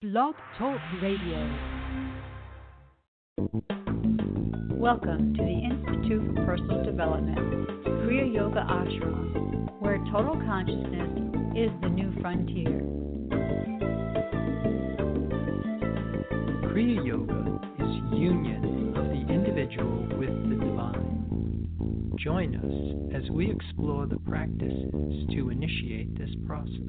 Blog Talk Radio. Welcome to the Institute for Personal Development, Kriya Yoga Ashram, where total consciousness is the new frontier. Kriya Yoga is union of the individual with the divine. Join us as we explore the practices to initiate this process.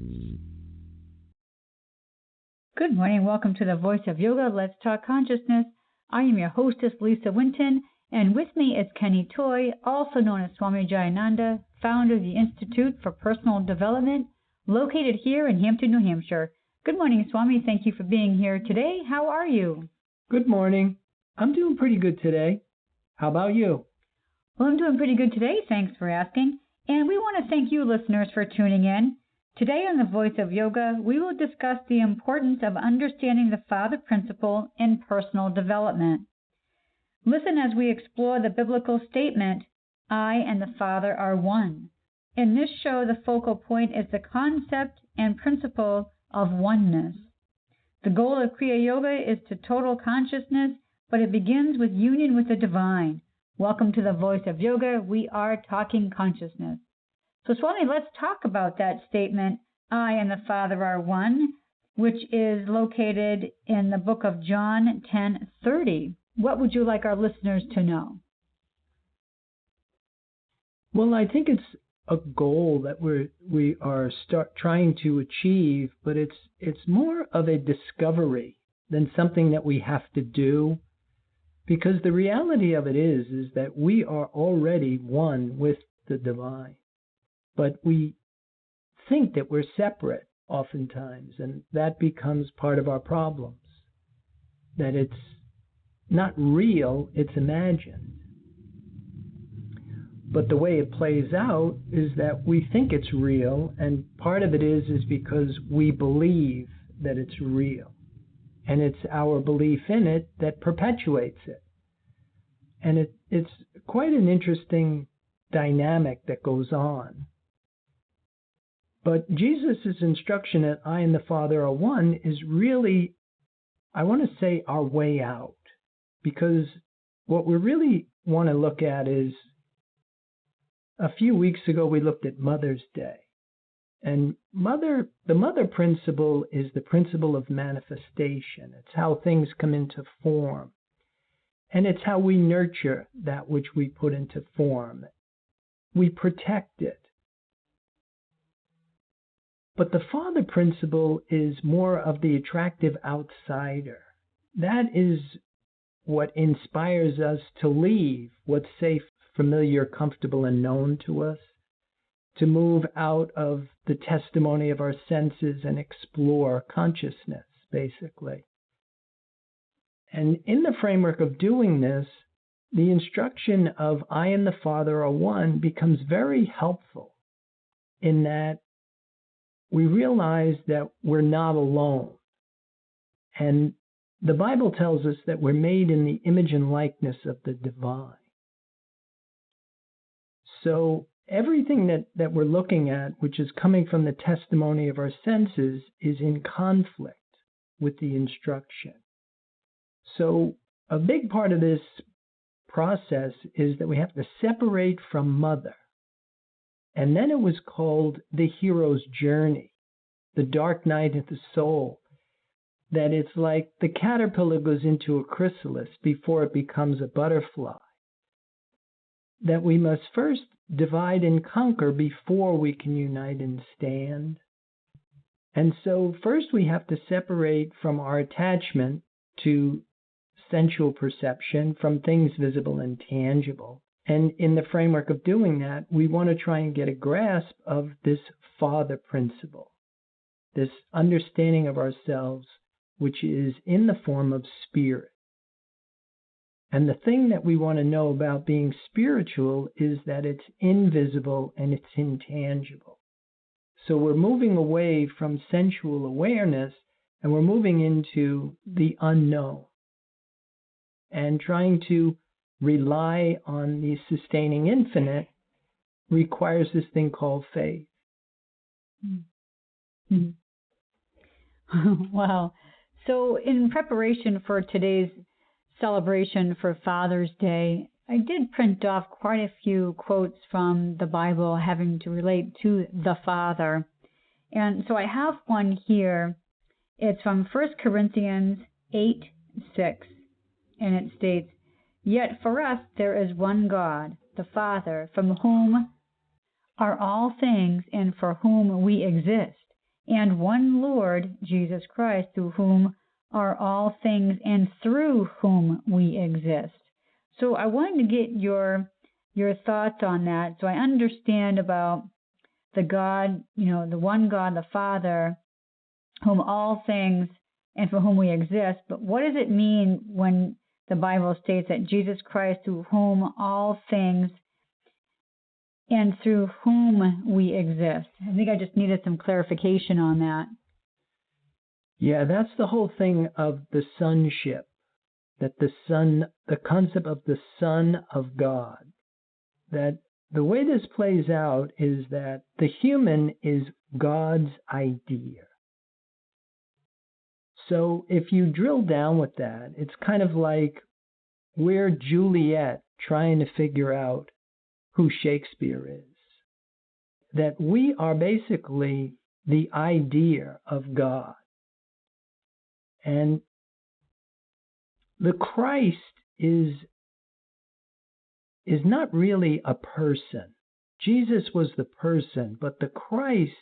Good morning. Welcome to the Voice of Yoga. Let's Talk Consciousness. I am your hostess, Lisa Winton, and with me is Kenny Toy, also known as Swami Jayananda, founder of the Institute for Personal Development, located here in Hampton, New Hampshire. Good morning, Swami. Thank you for being here today. How are you? Good morning. I'm doing pretty good today. How about you? Well, I'm doing pretty good today. Thanks for asking. And we want to thank you, listeners, for tuning in. Today on the Voice of Yoga, we will discuss the importance of understanding the Father Principle in personal development. Listen as we explore the biblical statement, I and the Father are one. In this show, the focal point is the concept and principle of oneness. The goal of Kriya Yoga is to total consciousness, but it begins with union with the divine. Welcome to the Voice of Yoga. We are talking consciousness. So, Swami, let's talk about that statement, I and the Father are one, which is located in the book of John 10:30. What would you like our listeners to know? Well, I think it's a goal that we are trying to achieve, but it's more of a discovery than something that we have to do, because the reality of it is that we are already one with the divine. But we think that we're separate oftentimes, and that becomes part of our problems. That it's not real, it's imagined. But the way it plays out is that we think it's real, and part of it is because we believe that it's real. And it's our belief in it that perpetuates it. And it's quite an interesting dynamic that goes on. But Jesus' instruction that I and the Father are one is really, I want to say, our way out. Because what we really want to look at is, a few weeks ago we looked at Mother's Day. And the mother principle is the principle of manifestation. It's how things come into form. And it's how we nurture that which we put into form. We protect it. But the Father principle is more of the attractive outsider. That is what inspires us to leave what's safe, familiar, comfortable, and known to us, to move out of the testimony of our senses and explore consciousness, basically. And in the framework of doing this, the instruction of I and the Father are one becomes very helpful in that we realize that we're not alone. And the Bible tells us that we're made in the image and likeness of the divine. So everything that we're looking at, which is coming from the testimony of our senses, is in conflict with the instruction. So a big part of this process is that we have to separate from Mother. And then it was called the hero's journey, the dark night of the soul. That it's like the caterpillar goes into a chrysalis before it becomes a butterfly. That we must first divide and conquer before we can unite and stand. And so first we have to separate from our attachment to sensual perception, from things visible and tangible. And in the framework of doing that, we want to try and get a grasp of this Father principle, this understanding of ourselves, which is in the form of spirit. And the thing that we want to know about being spiritual is that it's invisible and it's intangible. So we're moving away from sensual awareness and we're moving into the unknown and trying to rely on the sustaining infinite requires this thing called faith. Mm-hmm. Wow. So in preparation for today's celebration for Father's Day, I did print off quite a few quotes from the Bible having to relate to the Father. And so I have one here. It's from 1 Corinthians 8:6, and it states, "Yet for us there is one God, the Father, from whom are all things and for whom we exist, and one Lord, Jesus Christ, through whom are all things and through whom we exist." So I wanted to get your thoughts on that. So I understand about the God, the one God, the Father, whom all things and for whom we exist. But what does it mean when the Bible states that Jesus Christ, through whom all things and through whom we exist? I think I just needed some clarification on that. Yeah, that's the whole thing of the sonship, that the concept of the Son of God, that the way this plays out is that the human is God's idea. So if you drill down with that, it's kind of like we're Juliet trying to figure out who Shakespeare is. That we are basically the idea of God. And the Christ is not really a person. Jesus was the person, but the Christ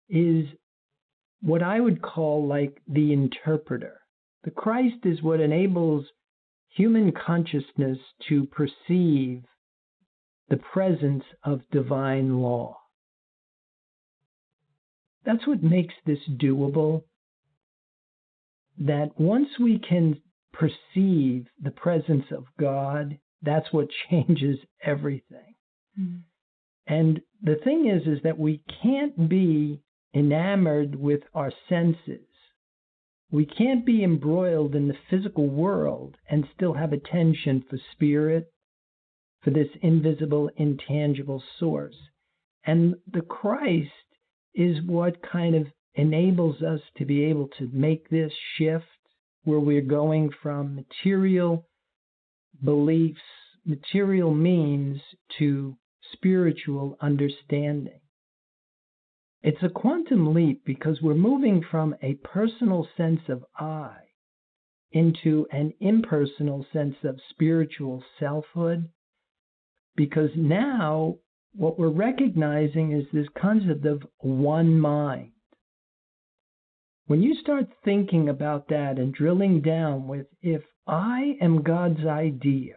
is what I would call like the interpreter. The Christ is what enables human consciousness to perceive the presence of divine law. That's what makes this doable. That once we can perceive the presence of God, that's what changes everything. Mm-hmm. And the thing is that we can't be enamored with our senses. We can't be embroiled in the physical world and still have attention for spirit, for this invisible, intangible source. And the Christ is what kind of enables us to be able to make this shift where we're going from material beliefs, material means to spiritual understanding. It's a quantum leap because we're moving from a personal sense of I into an impersonal sense of spiritual selfhood, because now what we're recognizing is this concept of one mind. When you start thinking about that and drilling down with, if I am God's idea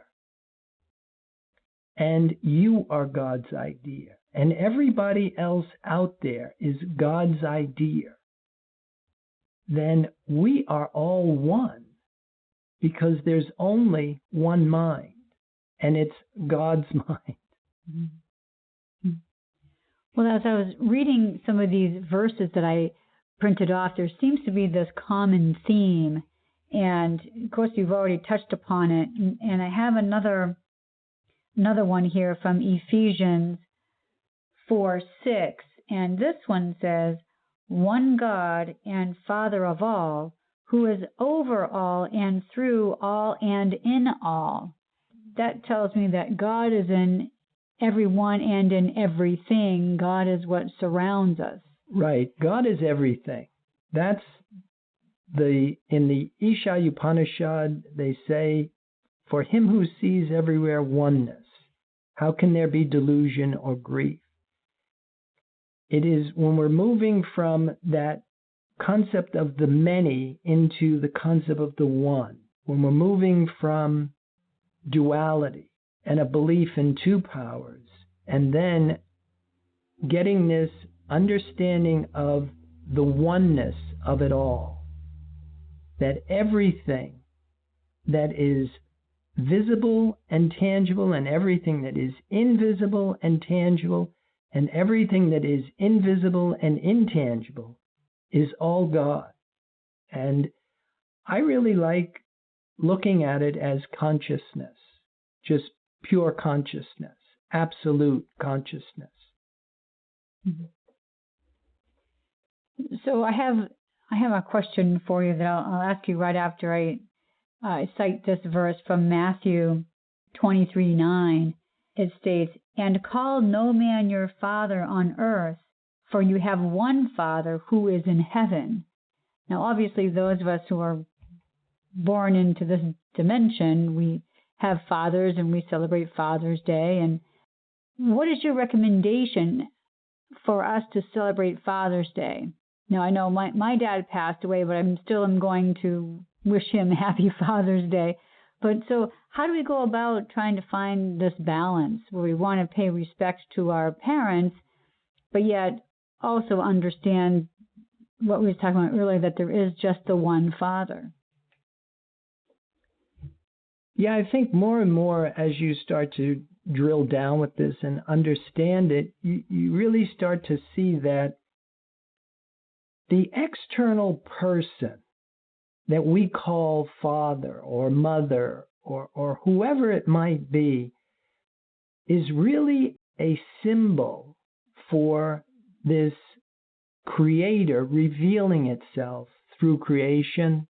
and you are God's idea and everybody else out there is God's idea, then we are all one, because there's only one mind, and it's God's mind. Mm-hmm. Well, as I was reading some of these verses that I printed off, there seems to be this common theme, and of course you've already touched upon it, and I have another one here from Ephesians 4:6, and this one says, "One God and Father of all, who is over all and through all and in all." That tells me that God is in everyone and in everything. God is what surrounds us. Right. God is everything. That's in the Isha Upanishad, they say, for him who sees everywhere oneness, how can there be delusion or grief? It is when we're moving from that concept of the many into the concept of the one, when we're moving from duality and a belief in two powers, and then getting this understanding of the oneness of it all, that everything that is visible and tangible and everything that is invisible and tangible and everything that is invisible and intangible is all God. And I really like looking at it as consciousness, just pure consciousness, absolute consciousness. So I I have a question for you that I'll ask you right after I cite this verse from Matthew 23:9. It states, "And call no man your father on earth, for you have one Father who is in heaven." Now, obviously, those of us who are born into this dimension, we have fathers and we celebrate Father's Day. And what is your recommendation for us to celebrate Father's Day? Now, I know my dad passed away, but I'm going to wish him happy Father's Day. But so how do we go about trying to find this balance where we want to pay respect to our parents, but yet also understand what we were talking about earlier, that there is just the one Father? Yeah, I think more and more as you start to drill down with this and understand it, you really start to see that the external person that we call father or mother or whoever it might be is really a symbol for this Creator revealing itself through creation.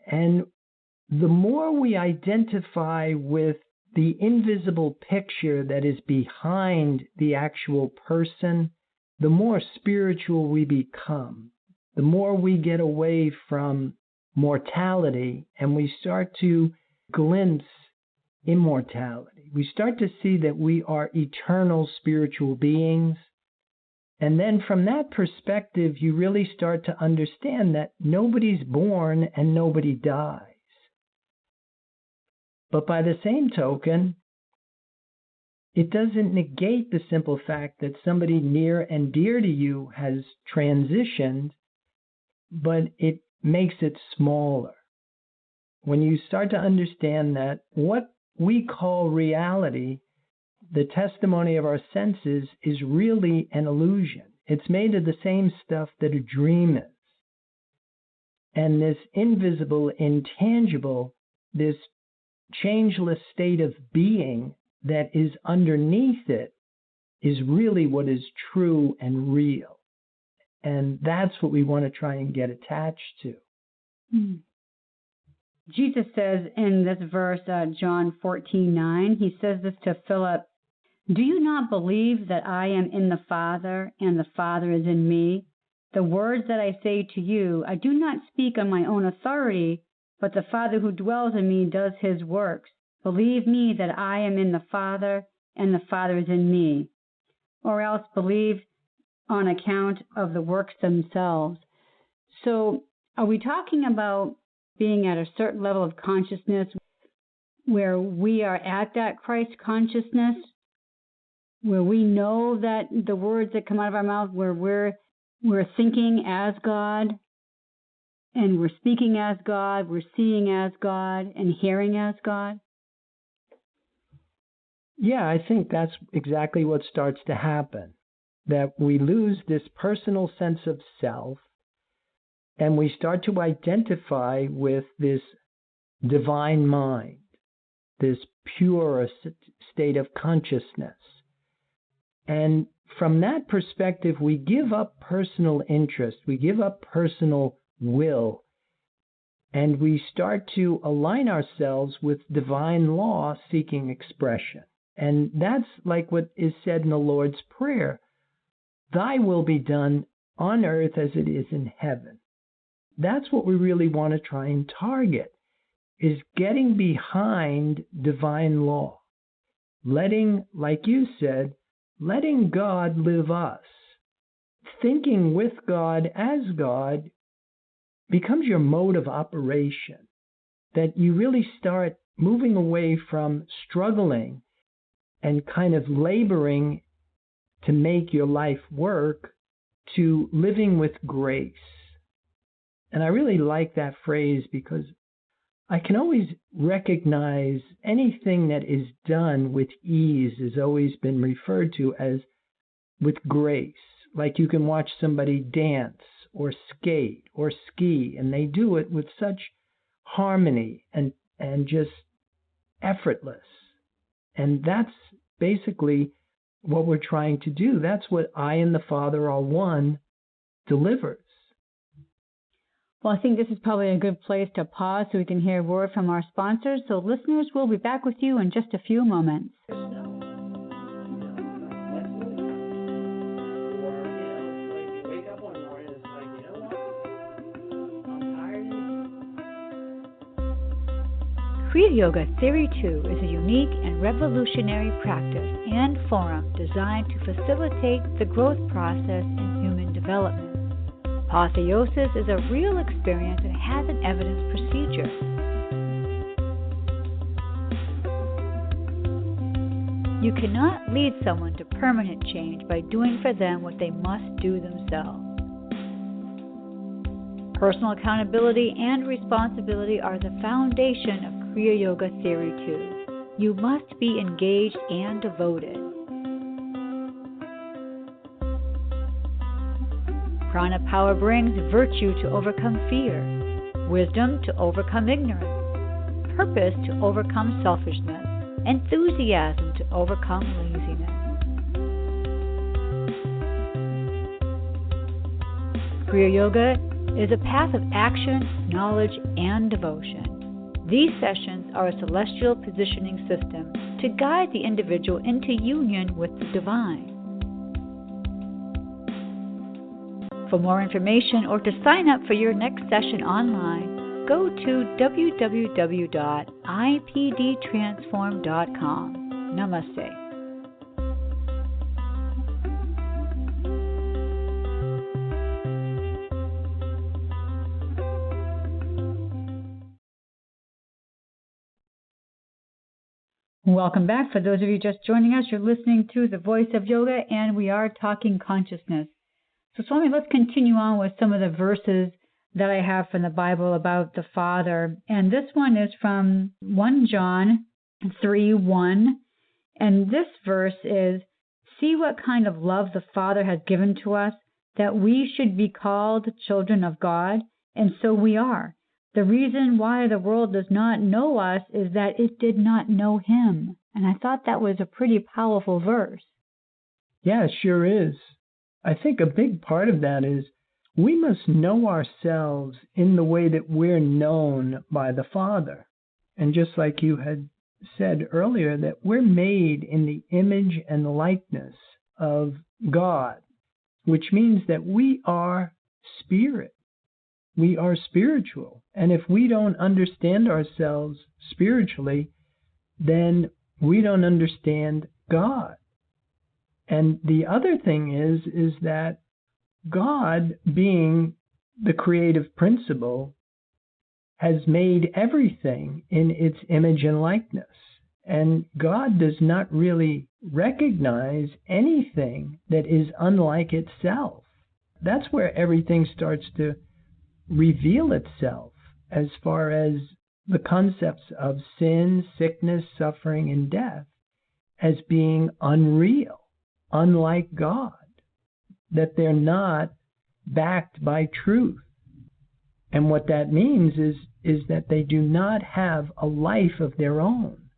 And the more we identify with the invisible picture that is behind the actual person, the more spiritual we become, the more we get away from mortality and we start to glimpse immortality. We start to see that we are eternal spiritual beings. And then from that perspective, you really start to understand that nobody's born and nobody dies. But by the same token, it doesn't negate the simple fact that somebody near and dear to you has transitioned, but it makes it smaller. When you start to understand that what we call reality, the testimony of our senses, is really an illusion. It's made of the same stuff that a dream is. And this invisible, intangible, this changeless state of being that is underneath it is really what is true and real. And that's what we want to try and get attached to. Jesus says in this verse, John 14:9, he says this to Philip, "Do you not believe that I am in the Father and the Father is in me? The words that I say to you, I do not speak on my own authority, but the Father who dwells in me does his works. Believe me that I am in the Father and the Father is in me. Or else believe on account of the works themselves." So are we talking about being at a certain level of consciousness where we are at that Christ consciousness, where we know that the words that come out of our mouth, where we're thinking as God, and we're speaking as God, we're seeing as God, and hearing as God? Yeah, I think that's exactly what starts to happen, that we lose this personal sense of self, and we start to identify with this divine mind, this pure state of consciousness. And from that perspective, we give up personal interest, we give up personal will, and we start to align ourselves with divine law seeking expression. And that's like what is said in the Lord's Prayer, "Thy will be done on earth as it is in heaven." That's what we really want to try and target, is getting behind divine law. Letting, like you said, letting God live us. Thinking with God as God becomes your mode of operation. That you really start moving away from struggling and kind of laboring to make your life work to living with grace. And I really like that phrase because I can always recognize anything that is done with ease has always been referred to as with grace. Like you can watch somebody dance or skate or ski, and they do it with such harmony and just effortless. And that's basically what we're trying to do. That's what I and the Father are one delivers. Well, I think this is probably a good place to pause so we can hear a word from our sponsors. So listeners, we'll be back with you in just a few moments. Kriya Yoga Theory 2 is a unique and revolutionary practice and forum designed to facilitate the growth process in human development. Apotheosis is a real experience and has an evidence procedure. You cannot lead someone to permanent change by doing for them what they must do themselves. Personal accountability and responsibility are the foundation of Kriya Yoga Theory 2. You must be engaged and devoted. Prana power brings virtue to overcome fear, wisdom to overcome ignorance, purpose to overcome selfishness, enthusiasm to overcome laziness. Kriya Yoga is a path of action, knowledge, and devotion. These sessions are a celestial positioning system to guide the individual into union with the divine. For more information or to sign up for your next session online, go to www.ipdtransform.com. Namaste. Welcome back. For those of you just joining us, you're listening to The Voice of Yoga, and we are talking consciousness. So, Swami, let's continue on with some of the verses that I have from the Bible about the Father. And this one is from 1 John 3:1. And this verse is, "See what kind of love the Father has given to us, that we should be called children of God, and so we are. The reason why the world does not know us is that it did not know Him." And I thought that was a pretty powerful verse. Yeah, it sure is. I think a big part of that is we must know ourselves in the way that we're known by the Father. And just like you had said earlier, that we're made in the image and likeness of God, which means that we are spirit. We are spiritual. And if we don't understand ourselves spiritually, then we don't understand God. And the other thing is that God, being the creative principle, has made everything in its image and likeness. And God does not really recognize anything that is unlike itself. That's where everything starts to reveal itself as far as the concepts of sin, sickness, suffering, and death as being unreal, unlike God, that they're not backed by truth. And what that means is that they do not have a life of their own,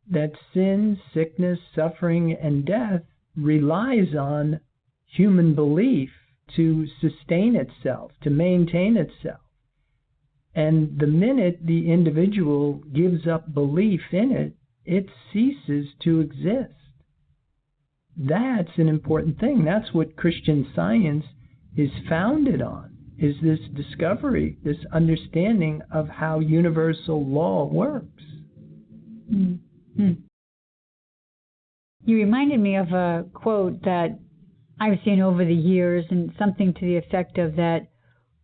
that sin, sickness, suffering, and death relies on human belief to sustain itself, to maintain itself. And the minute the individual gives up belief in it, it ceases to exist. That's an important thing. That's what Christian Science is founded on, is this discovery, this understanding of how universal law works. Mm-hmm. You reminded me of a quote that I've seen over the years, and something to the effect of that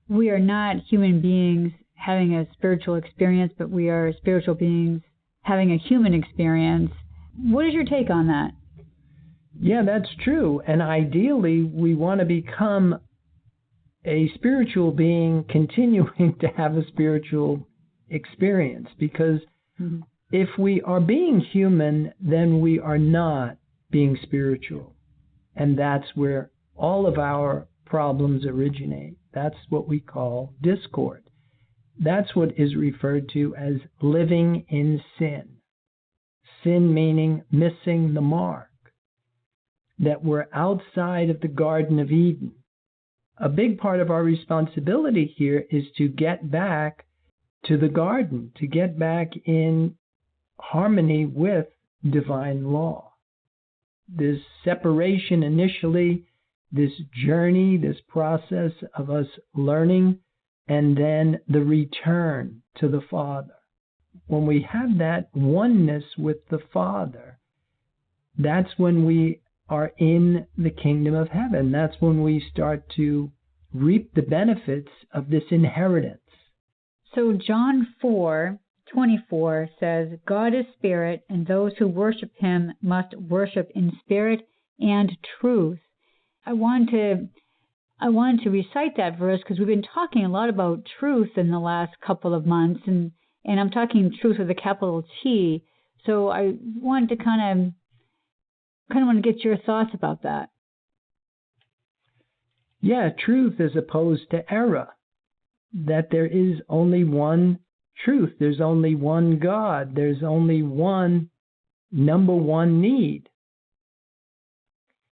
we are not human beings having a spiritual experience, but we are spiritual beings having a human experience. What is your take on that? Yeah, that's true. And ideally, we want to become a spiritual being continuing to have a spiritual experience, because if we are being human, then we are not being spiritual. And that's where all of our problems originate. That's what we call discord. That's what is referred to as living in sin. Sin meaning missing the mark. That we're outside of the Garden of Eden, a big part of our responsibility here is to get back to the garden, to get back in harmony with divine law. This separation initially, this journey, this process of us learning, and then the return to the Father. When we have that oneness with the Father, that's when we are in the kingdom of heaven. That's when we start to reap the benefits of this inheritance. So John 4:24 says, God is spirit, and those who worship him must worship in spirit and truth. I wanted to recite that verse because we've been talking a lot about truth in the last couple of months, and I'm talking truth with a capital T. So I wanted to kind of want to get your thoughts about that. Yeah, truth as opposed to error. That there is only one truth. There's only one God. There's only one number one need.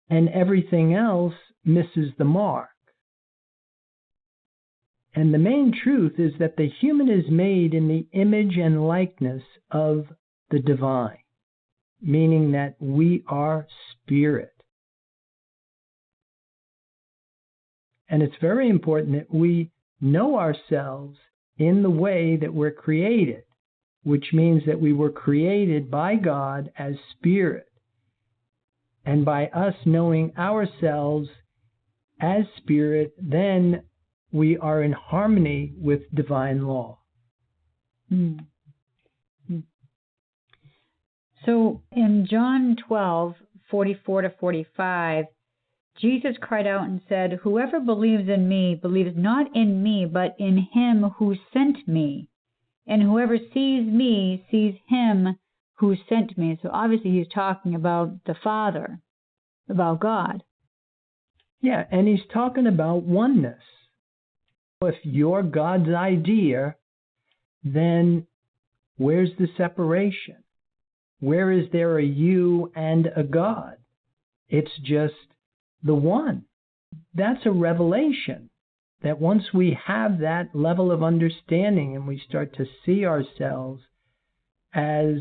And everything else misses the mark. And the main truth is that the human is made in the image and likeness of the divine, meaning that we are spirit. And it's very important that we know ourselves in the way that we're created, which means that we were created by God as spirit. And by us knowing ourselves as spirit, then we are in harmony with divine law. So in John 12:44-45, Jesus cried out and said, whoever believes in me believes not in me, but in him who sent me. And whoever sees me sees him who sent me. So obviously he's talking about the Father, about God. Yeah, and he's talking about oneness. If you're God's idea, then where's the separation? Where is there a you and a God? It's just the one. That's a revelation. That once we have that level of understanding and we start to see ourselves as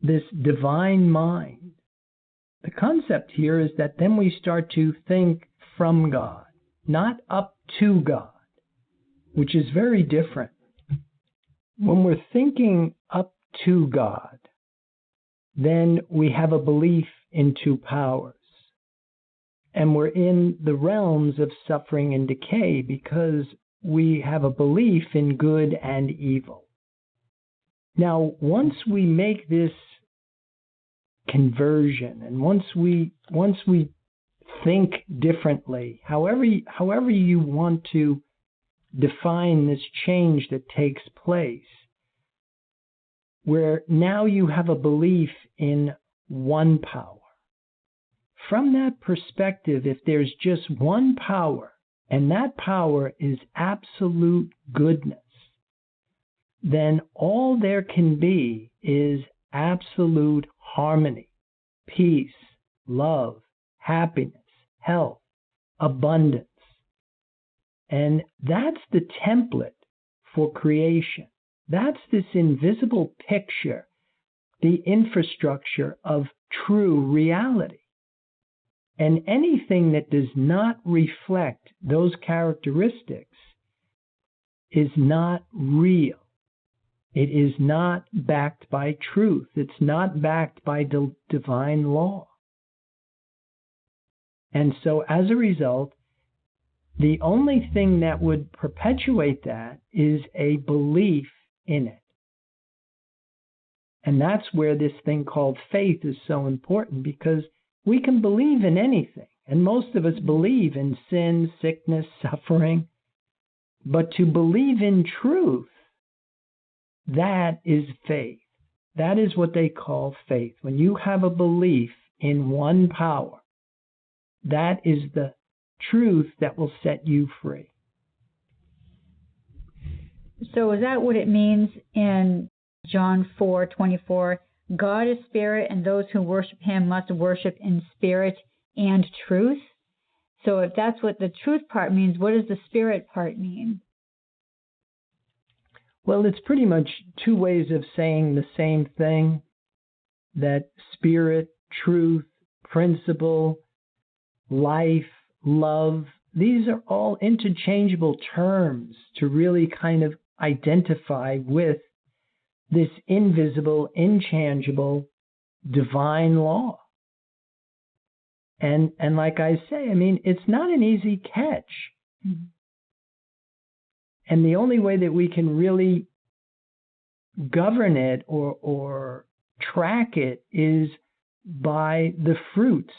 this divine mind, the concept here is that then we start to think from God, not up to God, which is very different. When we're thinking up to God, then we have a belief in two powers. And we're in the realms of suffering and decay because we have a belief in good and evil. Now, once we make this conversion, and once we think differently, however you want to define this change that takes place, where now you have a belief in one power. From that perspective, if there's just one power, and that power is absolute goodness, then all there can be is absolute harmony, peace, love, happiness, health, abundance. And that's the template for creation. That's this invisible picture, the infrastructure of true reality. And anything that does not reflect those characteristics is not real. It is not backed by truth. It's not backed by divine law. And so as a result, the only thing that would perpetuate that is a belief in it. And that's where this thing called faith is so important, because we can believe in anything. And most of us believe in sin, sickness, suffering. But to believe in truth, that is faith. That is what they call faith. When you have a belief in one power, that is the truth that will set you free. So is that what it means in John 4:24? God is spirit, and those who worship him must worship in spirit and truth. So if that's what the truth part means, what does the spirit part mean? Well, it's pretty much two ways of saying the same thing, that spirit, truth, principle, life, love, these are all interchangeable terms to really kind of identify with this invisible, inchangeable, divine law. And like I say, I mean, it's not an easy catch. Mm-hmm. And the only way that we can really govern it or track it is by the fruits.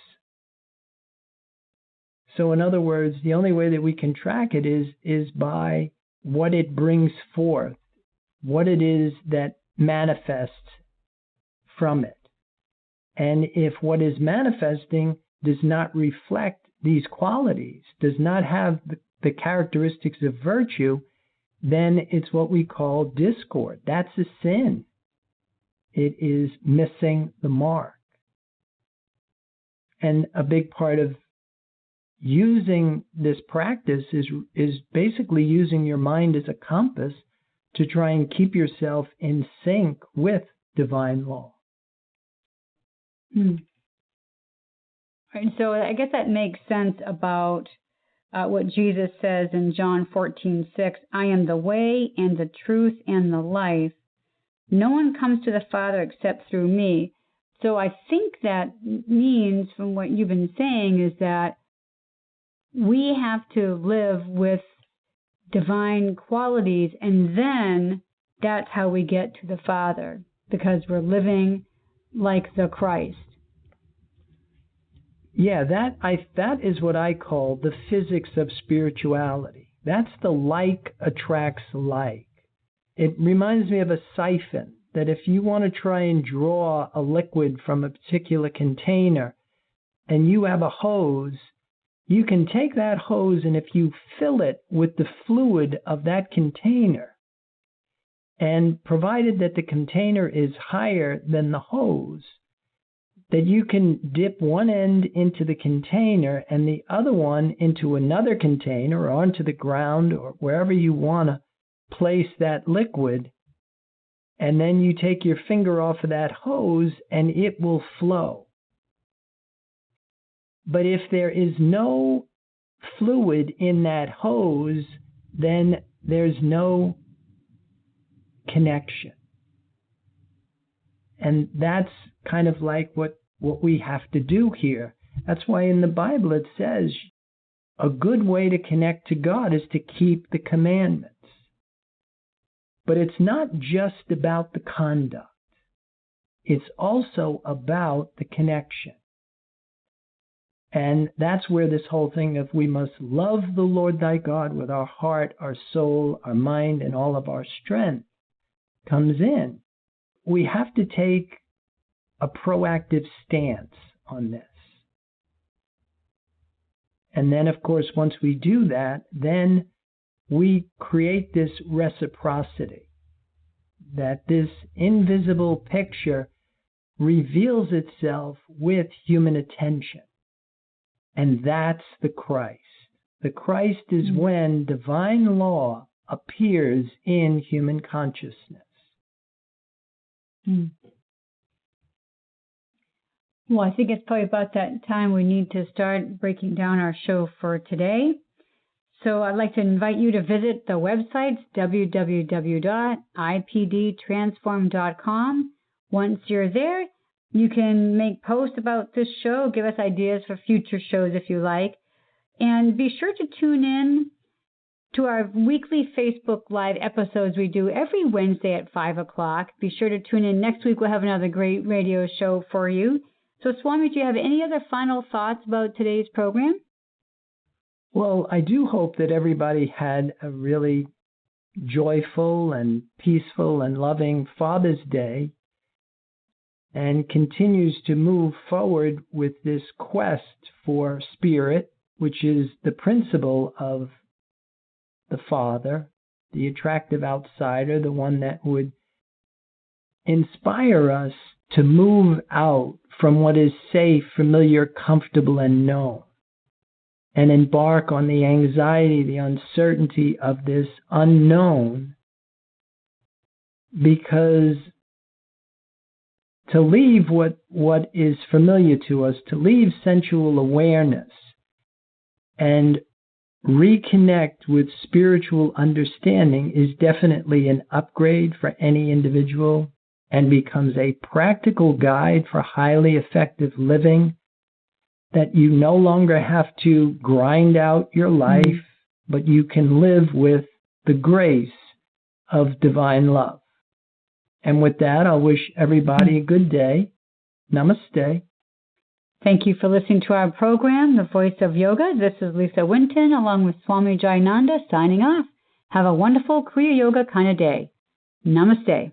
So in other words, the only way that we can track it is by what it brings forth, what it is that manifests from it. And if what is manifesting does not reflect these qualities, does not have the characteristics of virtue, then it's what we call discord. That's a sin. It is missing the mark. And a big part of using this practice is basically using your mind as a compass to try and keep yourself in sync with divine law. And so I guess that makes sense about what Jesus says in John 14:6. I am the way and the truth and the life. No one comes to the Father except through me. So I think that means, from what you've been saying, is that we have to live with divine qualities, and then that's how we get to the Father, because we're living like the Christ. Yeah, that is what I call the physics of spirituality. That's the like attracts like. It reminds me of a siphon, that if you want to try and draw a liquid from a particular container and you have a hose, you can take that hose, and if you fill it with the fluid of that container, and provided that the container is higher than the hose, that you can dip one end into the container and the other one into another container or onto the ground or wherever you want to place that liquid, and then you take your finger off of that hose and it will flow. But if there is no fluid in that hose, then there's no connection. And that's kind of like what we have to do here. That's why in the Bible it says a good way to connect to God is to keep the commandments. But it's not just about the conduct. It's also about the connection. And that's where this whole thing of we must love the Lord thy God with our heart, our soul, our mind, and all of our strength comes in. We have to take a proactive stance on this. And then, of course, once we do that, then we create this reciprocity, that this invisible picture reveals itself with human attention. And that's the Christ. The Christ is when divine law appears in human consciousness. Well, I think it's probably about that time we need to start breaking down our show for today. So I'd like to invite you to visit the website, www.ipdtransform.com. Once you're there, you can make posts about this show, give us ideas for future shows if you like, and be sure to tune in to our weekly Facebook Live episodes we do every Wednesday at 5 o'clock. Be sure to tune in. Next week we'll have another great radio show for you. So, Swami, do you have any other final thoughts about today's program? Well, I do hope that everybody had a really joyful and peaceful and loving Father's Day and continues to move forward with this quest for spirit, which is the principle of the Father, the attractive outsider, the one that would inspire us to move out from what is safe, familiar, comfortable, and known, and embark on the anxiety, the uncertainty of this unknown, because to leave what is familiar to us, to leave sensual awareness and reconnect with spiritual understanding is definitely an upgrade for any individual and becomes a practical guide for highly effective living, that you no longer have to grind out your life, but you can live with the grace of divine love. And with that, I'll wish everybody a good day. Namaste. Thank you for listening to our program, The Voice of Yoga. This is Lisa Winton, along with Swami Jayananda, signing off. Have a wonderful Kriya Yoga kind of day. Namaste.